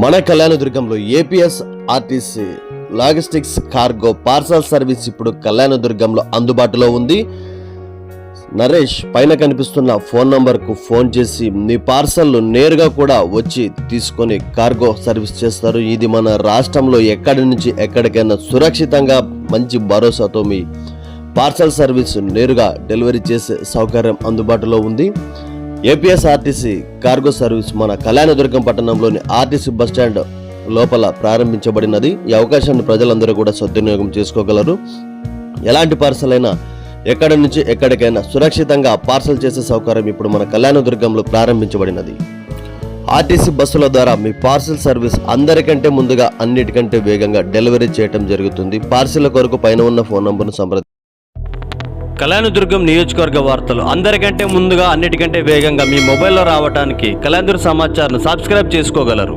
మన కళ్యాణదుర్గంలో APS RTC logistics cargo parcel service ఇప్పుడు కళ్యాణదుర్గంలో అందుబాటులో ఉంది. నరేష్ పైన కనిపిస్తున్న ఫోన్ నంబర్కు ఫోన్ చేసి మీ పార్సల్ నేరుగా కూడా వచ్చి తీసుకొని కార్గో సర్వీస్ చేస్తారు. ఇది మన రాష్ట్రంలో ఎక్కడి నుంచి ఎక్కడికైనా సురక్షితంగా మంచి భరోసాతో మీ పార్సల్ సర్వీస్ నేరుగా డెలివరీ చేసే సౌకర్యం అందుబాటులో ఉంది. ఏపీఎస్ ఆర్టీసీ కార్గో సర్వీస్ మన కళ్యాణదుర్గం పట్టణంలోని ఆర్టీసీ బస్టాండ్ లోపల ప్రారంభించబడినది. ఈ అవకాశాన్ని ప్రజలందరూ కూడా సద్వినియోగం చేసుకోగలరు. ఎలాంటి పార్సల్ అయినా ఎక్కడి నుంచి ఎక్కడికైనా సురక్షితంగా పార్సల్ చేసే సౌకర్యం ఇప్పుడు మన కళ్యాణదుర్గంలో ప్రారంభించబడినది. ఆర్టీసీ బస్సుల ద్వారా మీ పార్సల్ సర్వీస్ అందరికంటే ముందుగా అన్నిటికంటే వేగంగా డెలివరీ చేయడం జరుగుతుంది. పార్సిల్ కొరకు పైన ఉన్న ఫోన్ నంబర్ను సంప్రదించండి. కళ్యాణదుర్గం నియోజకవర్గ వార్తలు అందరికంటే ముందుగా అన్నిటికంటే వేగంగా మీ మొబైల్లో రావడానికి కళ్యాణదుర్గం సమాచారం సబ్స్క్రైబ్ చేసుకోగలరు.